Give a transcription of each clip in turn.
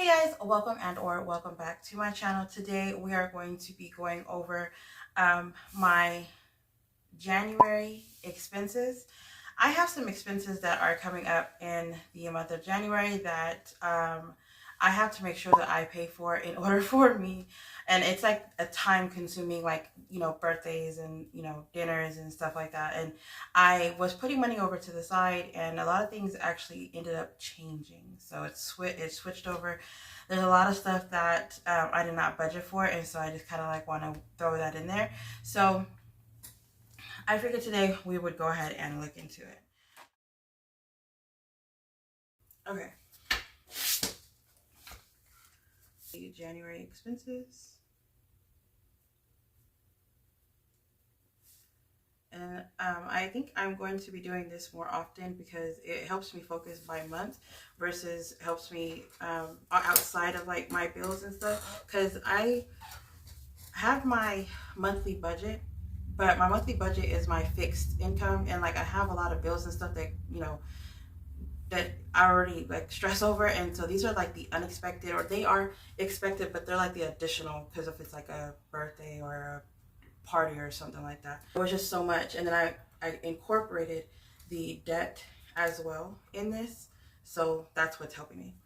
Hey guys, welcome back to my channel. Today we are going to be going over my January expenses. I have some expenses that are coming up in the month of January that I have to make sure that I pay for in order for me. And it's like a time consuming, like, birthdays and, dinners and stuff like that. And I was putting money over to the side and a lot of things actually ended up changing. So it switched over. There's a lot of stuff that I did not budget for. And so I just kind of like want to throw that in there. So I figured today we would go ahead and look into it. Okay. The January expenses. And I think I'm going to be doing this more often because it helps me focus by month versus helps me outside of like my bills and stuff. Because I have my monthly budget, but my monthly budget is my fixed income. And like I have a lot of bills and stuff that, that I already like stress over, and so these are like the unexpected, or they are expected, but they're like the additional because if it's like a birthday or a party or something like that. It was just so much, and then I incorporated the debt as well in this, so that's what's helping me.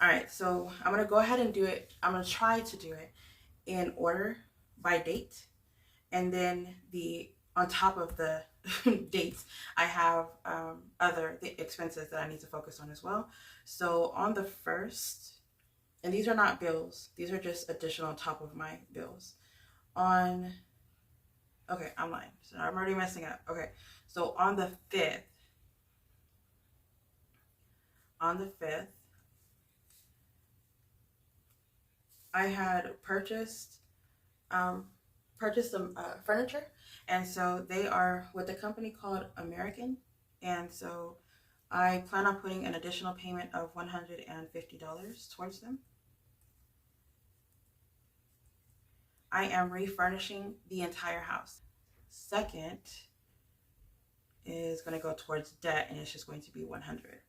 All right, so I'm gonna go ahead and do it. I'm gonna try to do it in order by date, and then the on top of the dates, I have other expenses that I need to focus on as well. So on the first, and these are not bills, these are just additional on top of my bills. Okay, I'm lying. So I'm already messing up. Okay, so on the 5th, I had purchased some furniture, and so they are with a company called American, and so I plan on putting an additional payment of $150 towards them. I am refurnishing the entire house. Second is going to go towards debt, and it's just going to be 100.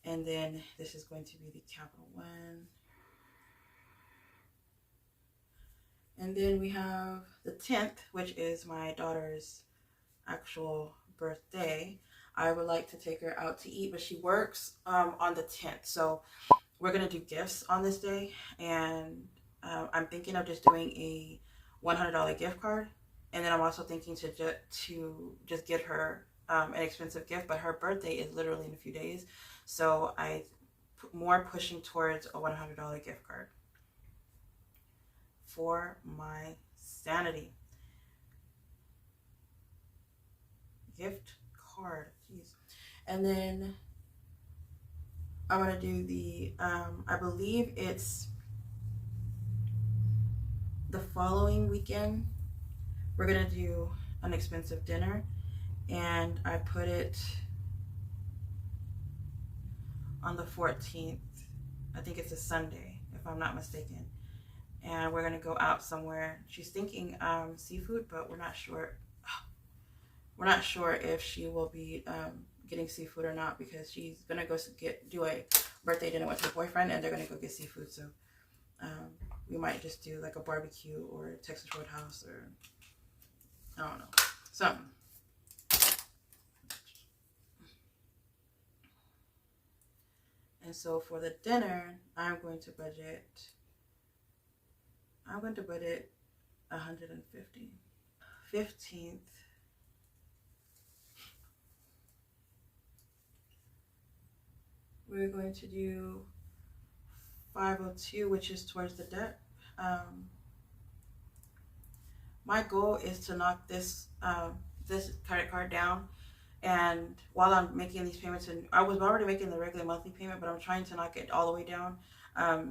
And then this is going to be the capital one. And then we have the 10th, which is my daughter's actual birthday. I would like to take her out to eat, but she works on the 10th. So we're going to do gifts on this day. And I'm thinking of just doing a $100 gift card. And then I'm also thinking to just get her an expensive gift. But her birthday is literally in a few days. So I more pushing towards a $100 gift card for my sanity. Gift card, jeez. And then I'm gonna do the I believe it's the following weekend. We're gonna do an expensive dinner, and I put it on the 14th. I think it's a Sunday, if I'm not mistaken. And we're gonna go out somewhere. She's thinking seafood, but we're not sure. We're not sure if she will be getting seafood or not, because she's gonna go do a birthday dinner with her boyfriend, and they're gonna go get seafood. So we might just do like a barbecue or a Texas Roadhouse, or I don't know, something. And so for the dinner, I'm going to budget 150. 15th, we're going to do 502, which is towards the debt. My goal is to knock this credit card down, and while I'm making these payments, and I was already making the regular monthly payment, but I'm trying to knock it all the way down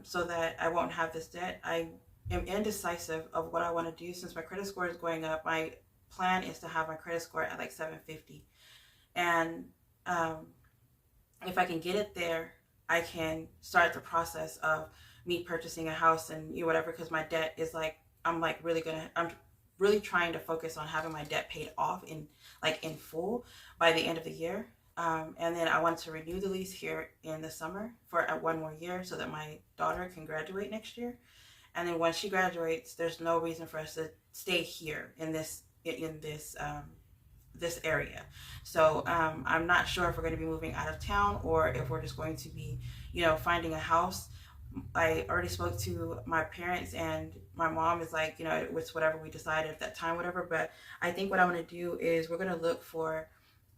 so that I won't have this debt. I am indecisive of what I want to do since my credit score is going up. My plan is to have my credit score at like 750, and if I can get it there, I can start the process of me purchasing a house and whatever, because my debt is like, I'm really trying to focus on having my debt paid off in full by the end of the year. And then I want to renew the lease here in the summer for 1 more year so that my daughter can graduate next year. And then once she graduates, there's no reason for us to stay here in this area. So I'm not sure if we're going to be moving out of town or if we're just going to be, finding a house. I already spoke to my parents, and my mom is like, it's whatever we decide at that time, whatever. But I think what I'm going to do is we're going to look for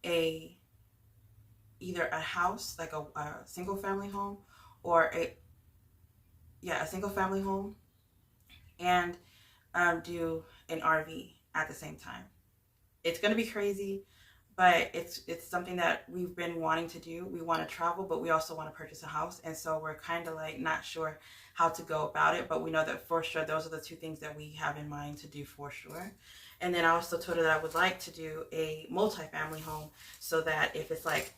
either a house, like a single family home, or a single family home, and do an RV at the same time. It's going to be crazy, but it's something that we've been wanting to do. We want to travel, but we also want to purchase a house, and so we're kind of like not sure how to go about it, but we know that for sure those are the two things that we have in mind to do for sure. And then I also told her that I would like to do a multi-family home, so that if it's like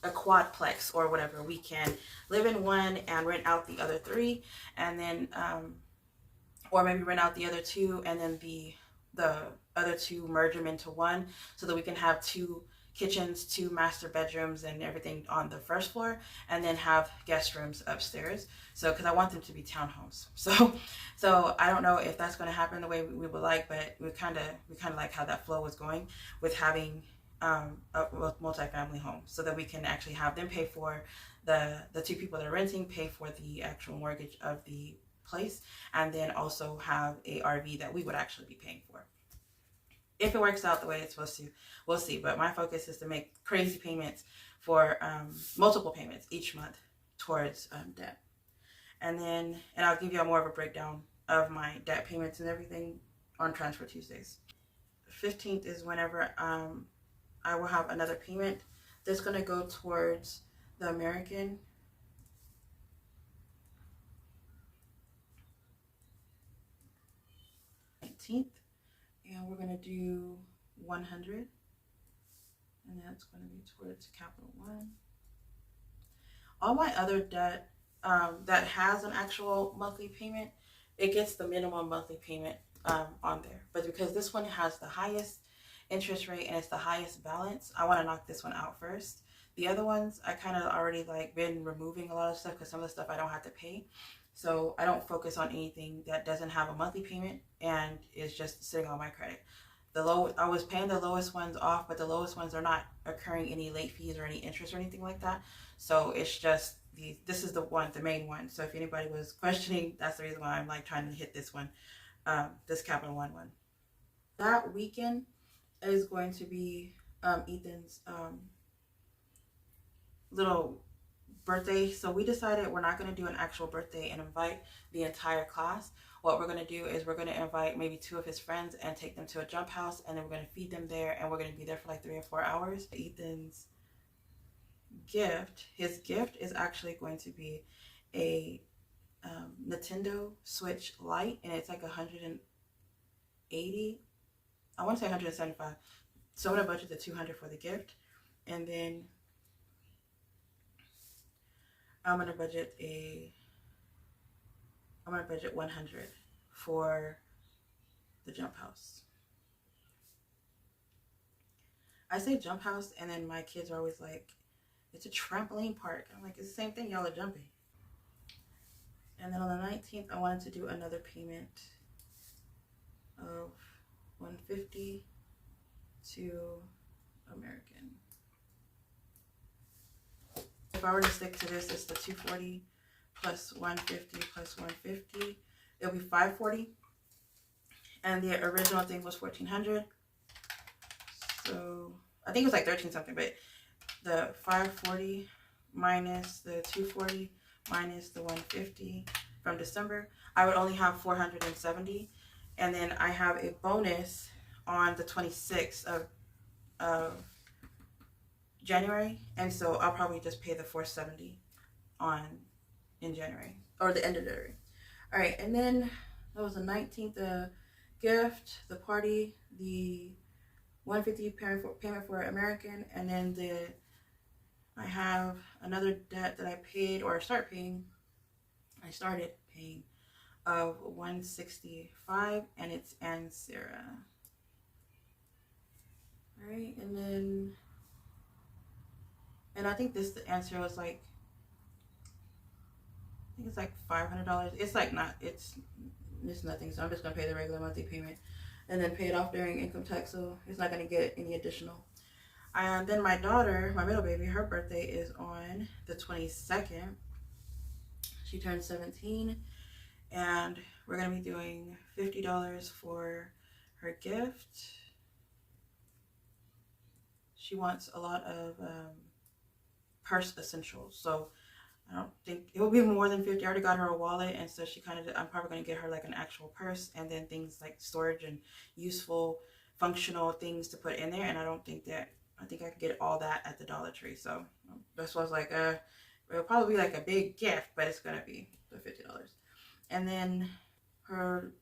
a quadplex or whatever, we can live in one and rent out the other three, and then or maybe rent out the other two, and then the other two merge them into one, so that we can have 2 kitchens, 2 master bedrooms, and everything on the first floor, and then have guest rooms upstairs. So because I want them to be townhomes. So I don't know if that's going to happen the way we would like, but we kind of like how that flow was going with having a multi-family home, so that we can actually have them pay for the 2 people that are renting, pay for the actual mortgage of the place, and then also have a RV that we would actually be paying for. If it works out the way it's supposed to, we'll see. But my focus is to make crazy payments for multiple payments each month towards debt. And I'll give you more of a breakdown of my debt payments and everything on Transfer Tuesdays. 15th is whenever I will have another payment that's going to go towards the American. 19th, and we're going to do 100, and that's going to be towards Capital One. All my other debt that has an actual monthly payment, it gets the minimum monthly payment on there. But because this one has the highest interest rate and it's the highest balance, I want to knock this one out first. The other ones, I kind of already like been removing a lot of stuff because some of the stuff I don't have to pay. So I don't focus on anything that doesn't have a monthly payment and is just sitting on my credit. I was paying the lowest ones off, but the lowest ones are not occurring any late fees or any interest or anything like that. So it's just this is the main one. So if anybody was questioning, that's the reason why I'm like trying to hit this one, this Capital One one. That weekend is going to be Ethan's little birthday. So we decided we're not going to do an actual birthday and invite the entire class. What we're going to do is we're going to invite maybe 2 of his friends and take them to a jump house, and then we're going to feed them there, and we're going to be there for like 3 or 4 hours. Ethan's gift, his gift is actually going to be a Nintendo Switch Lite, and it's like 180, I want to say 175. So I'm going to budget the 200 for the gift, and then I'm gonna budget 100 for the jump house. I say jump house, and then my kids are always like, it's a trampoline park. I'm like, it's the same thing, y'all are jumping. And then on the 19th, I wanted to do another payment of 150 to American. If I were to stick to this, it's the 240 plus 150 plus 150. It'll be 540. And the original thing was 1400. So I think it was like 13 something, but the 540 minus the 240 minus the 150 from December, I would only have 470. And then I have a bonus on the 26th of January, and so I'll probably just pay the 470 in January, or the end of January. All right, and then that was the 19th, the gift, the party, the 150 payment for American, and then I have another debt that I paid, or started paying of 165, and it's Aunt Sarah. All right, and then And I think the answer was like, I think it's like $500. It's like not, it's nothing. So I'm just gonna pay the regular monthly payment, and then pay it off during income tax. So it's not gonna get any additional. And then my daughter, my middle baby, her birthday is on the 22nd. She turned 17, and we're gonna be doing $50 for her gift. She wants a lot of purse essentials, so I don't think it will be more than 50. I already got her a wallet, and so I'm probably going to get her like an actual purse, and then things like storage and useful, functional things to put in there. And I think I could get all that at the Dollar Tree. So that's why I was like, it'll probably be like a big gift, but it's going to be the $50. And then her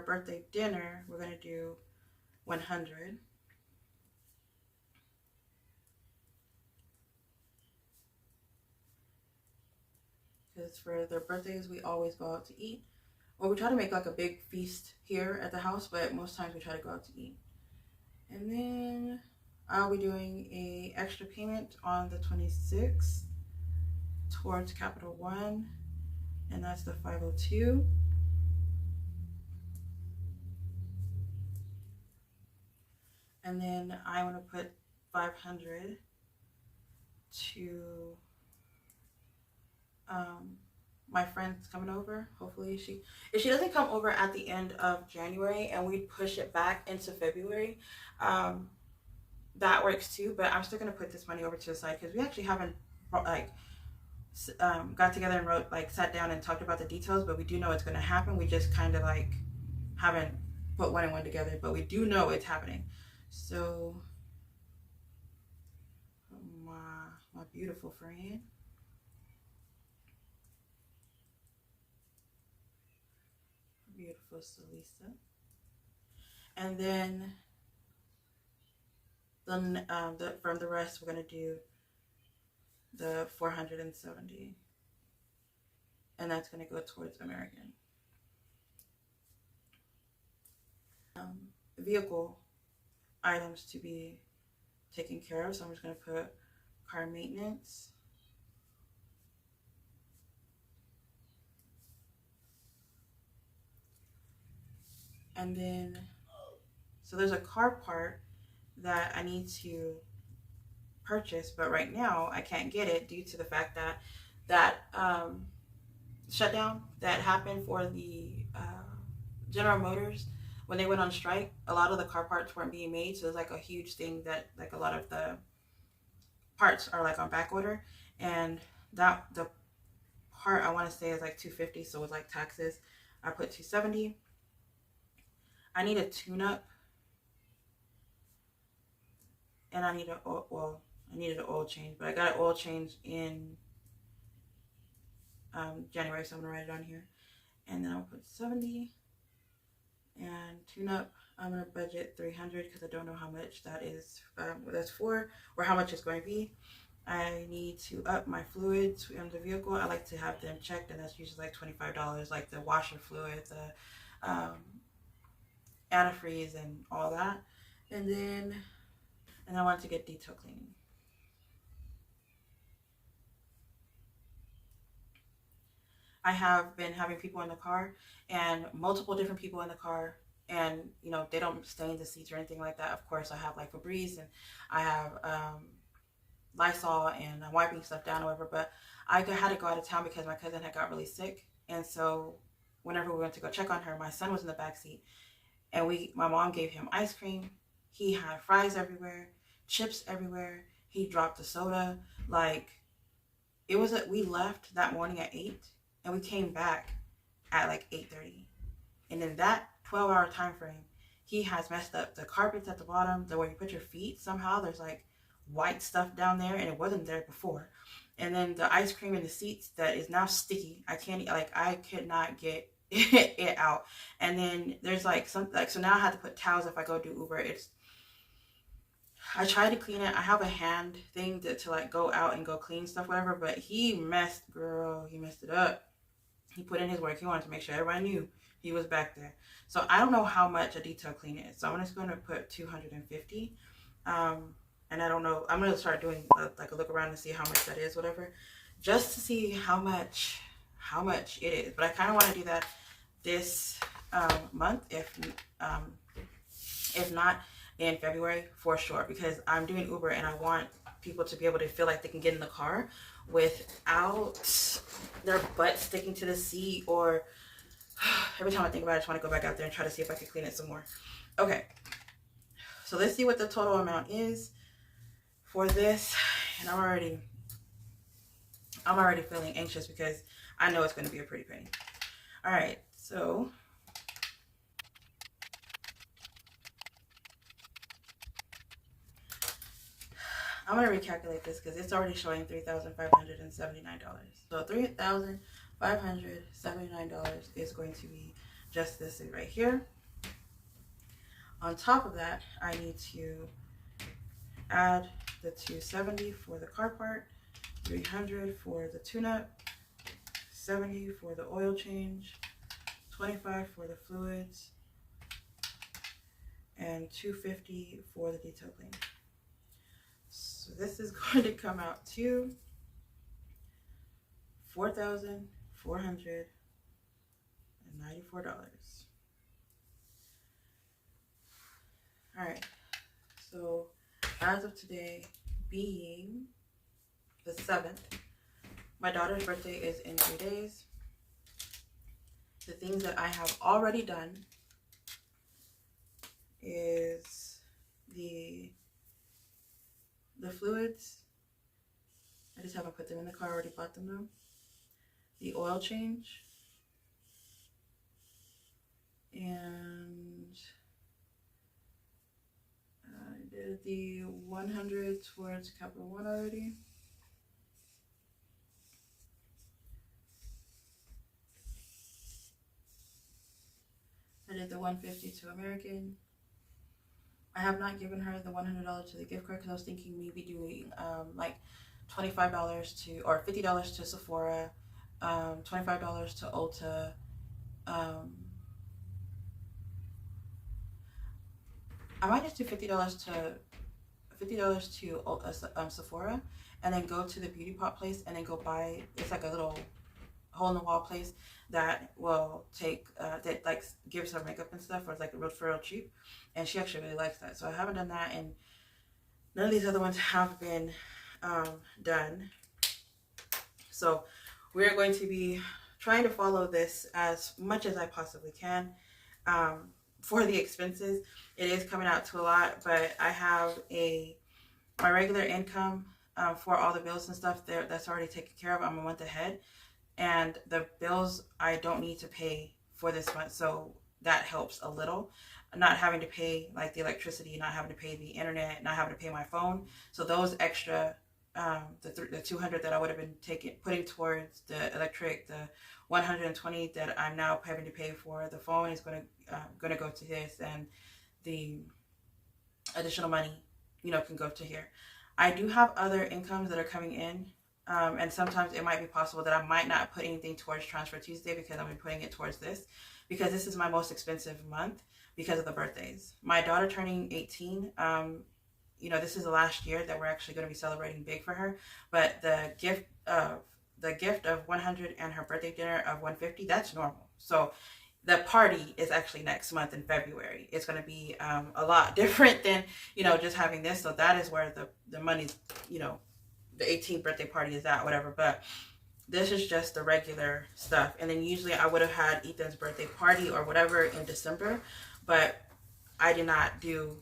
birthday dinner, we're going to do 100. Because for their birthdays, we always go out to eat. Well, we try to make like a big feast here at the house, but most times we try to go out to eat. And then I'll be doing a extra payment on the 26th towards Capital One, and that's the 502. And then I want to put 500 to my friend's coming over. Hopefully if she doesn't come over at the end of January and we push it back into February, that works too. But I'm still gonna put this money over to the side because we actually haven't like got together and sat down and talked about the details, but we do know it's gonna happen. We just kind of like haven't put one and one together, but we do know it's happening. So my beautiful friend, beautiful Salisa. And then from the rest, we're gonna do the 470, and that's gonna go towards American. Vehicle items to be taken care of, so I'm just gonna put car maintenance. And then, so there's a car part that I need to purchase, but right now I can't get it due to the fact that shutdown that happened for the General Motors when they went on strike. A lot of the car parts weren't being made, so it's like a huge thing that like a lot of the parts are like on back order, and that the part I want to say is like $250, so with like taxes I put $270. I need a tune-up, and I need I needed an oil change, but I got an oil change in January, so I'm gonna write it on here. And then I'll put 70. And tune-up, I'm gonna budget 300 because I don't know how much that is. That's for, or how much it's going to be. I need to up my fluids in the vehicle. I like to have them checked, and that's usually like $25, like the washer fluid, the antifreeze, and all that. And then I want to get detail cleaning. I have been having people in the car, and multiple different people in the car, and you know, they don't stain the seats or anything like that. Of course, I have like Febreze, and I have Lysol, and I'm wiping stuff down or whatever. But I had to go out of town because my cousin had got really sick, and so whenever we went to go check on her, my son was in the back seat, and my mom gave him ice cream. He had fries everywhere, chips everywhere. He dropped the soda. Like, we left that morning at 8, and we came back at like 8:30. And in that 12-hour time frame, he has messed up the carpets at the bottom, the where you put your feet. Somehow there's like white stuff down there, and it wasn't there before. And then the ice cream in the seats that is now sticky. I could not get it out. And then there's like so now I have to put towels if I go do Uber. I tried to clean it. I have a hand thing to like go out and go clean stuff, whatever, but he messed it up. He put in his work. He wanted to make sure everybody knew he was back there. So I don't know how much a detail clean is. So I'm just going to put 250. and I don't know, I'm gonna start doing like a look around and see how much that is, whatever, just to see how much it is. But I kind of want to do that this month, if not in February for sure, because I'm doing Uber and I want people to be able to feel like they can get in the car without their butt sticking to the seat, or every time I think about it, I just want to go back out there and try to see if I can clean it some more. Okay, so let's see what the total amount is for this. And I'm already feeling anxious because I know it's going to be a pretty penny. All right, so I'm going to recalculate this because it's already showing $3,579. So $3,579 is going to be just this right here. On top of that, I need to add the $270 for the car part, $300 for the tune-up, $70 for the oil change, $25 for the fluids, and $250 for the detail clean. So this is going to come out to $4,494. All right, so as of today being the 7th, my daughter's birthday is in 3 days. The things that I have already done is the fluids. I just haven't put them in the car. I already bought them though. The oil change, and I did the 100 towards Capital One already. I did the 150 to American. I have not given her the $100 to the gift card because I was thinking maybe doing like $25 to, or $50 to Sephora, $25 to Ulta, I might just do $50 to Sephora, and then go to the beauty pot place and then go buy, it's like a little hole in the wall place that will take that like gives her makeup and stuff for like real cheap, and she actually really likes that. So I haven't done that, and none of these other ones have been done. So we're going to be trying to follow this as much as I possibly can. For the expenses, it is coming out to a lot, but I have my regular income for all the bills and stuff there that's already taken care of. I'm a month ahead, and the bills I don't need to pay for this month, so that helps a little. Not having to pay like the electricity, not having to pay the internet, not having to pay my phone. So those extra the 200 that I would have been putting towards the electric, the 120 that I'm now having to pay for the phone is going to go to this, and the additional money, can go to here. I do have other incomes that are coming in, and sometimes it might be possible that I might not put anything towards Transfer Tuesday because I'm putting it towards this, because this is my most expensive month because of the birthdays. My daughter turning 18, this is the last year that we're actually going to be celebrating big for her, but the gift of 100 and her birthday dinner of 150, that's normal. So the party is actually next month in February. It's going to be a lot different than, just having this. So that is where the money's, the 18th birthday party is at, whatever. But this is just the regular stuff. And then usually I would have had Ethan's birthday party or whatever in December, but I did not do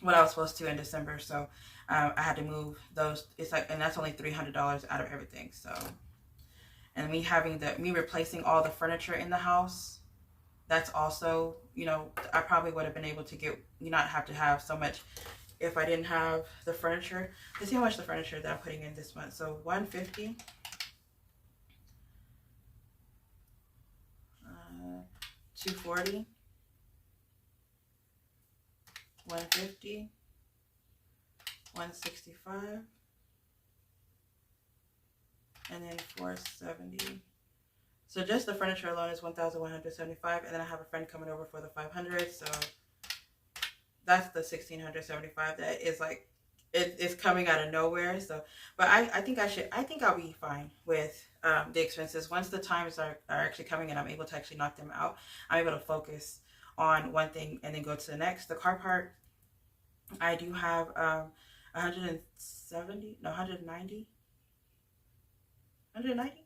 what I was supposed to in December. So I had to move those. It's like, and that's only $300 out of everything. So, and me replacing all the furniture in the house, that's also, I probably would have been able to not have to have so much if I didn't have the furniture. Let's see how much the furniture that I'm putting in this month. So 150, 240, 150, 165, and then 470. So just the furniture alone is 1,175, and then I have a friend coming over for the 500. So that's the 1,675. That is like it's coming out of nowhere. So, but I think I think I'll be fine with the expenses. Once the times are actually coming and I'm able to actually knock them out, I'm able to focus on one thing and then go to the next. The car part, I do have 170, no, 190, 190,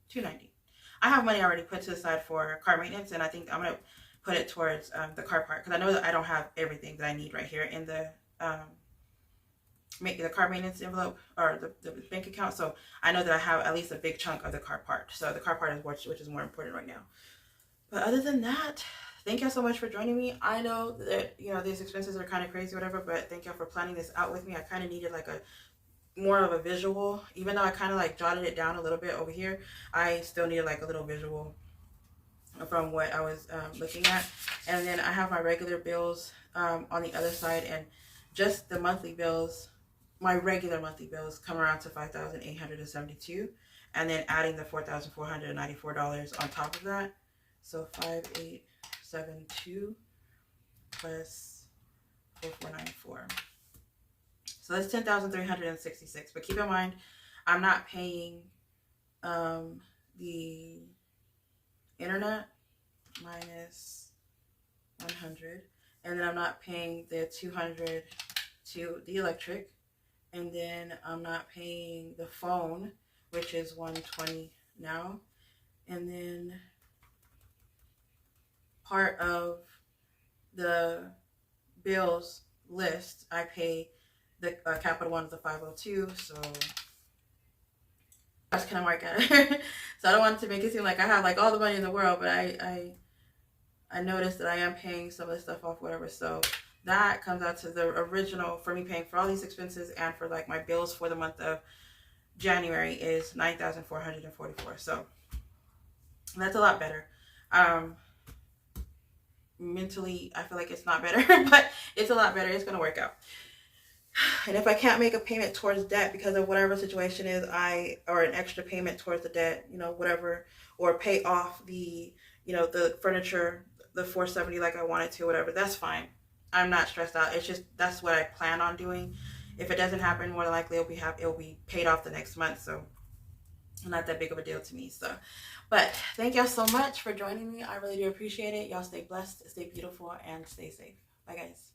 290. I have money already put to the side for car maintenance, and I think I'm going to put it towards the car part, because I know that I don't have everything that I need right here in the make the car maintenance envelope or the bank account. So I know that I have at least a big chunk of the car part. So the car part is which is more important right now. But other than that, thank y'all so much for joining me. I know that, you know, these expenses are kind of crazy or whatever, but thank y'all for planning this out with me. I kind of needed like a more of a visual, even though I kind of like jotted it down a little bit over here. I still needed like a little visual from what I was looking at. And then I have my regular bills on the other side, and just the monthly bills, my regular monthly bills come around to $5,872, and then adding the $4,494 on top of that. So 5,872 plus 4,494. So that's 10,366. But keep in mind, I'm not paying the internet minus 100, and then I'm not paying the 200 to the electric, and then I'm not paying the phone, which is 120 now, and then part of the bills list I pay the Capital One is the 502, so that's kind of work at it. So I don't want to make it seem like I have like all the money in the world, but I noticed that I am paying some of the stuff off, whatever. So that comes out to the original for me paying for all these expenses and for like my bills for the month of January is $9,444. So that's a lot better. Mentally, I feel like it's not better, but it's a lot better. It's going to work out. And if I can't make a payment towards debt because of whatever situation is, or an extra payment towards the debt, you know, whatever, or pay off the, you know, the furniture, the $470 like I wanted to, whatever, that's fine. I'm not stressed out. It's just, that's what I plan on doing. If it doesn't happen, more than likely it'll be paid off the next month. So not that big of a deal to me. So, but thank y'all so much for joining me. I really do appreciate it. Y'all stay blessed, stay beautiful, and stay safe. Bye guys.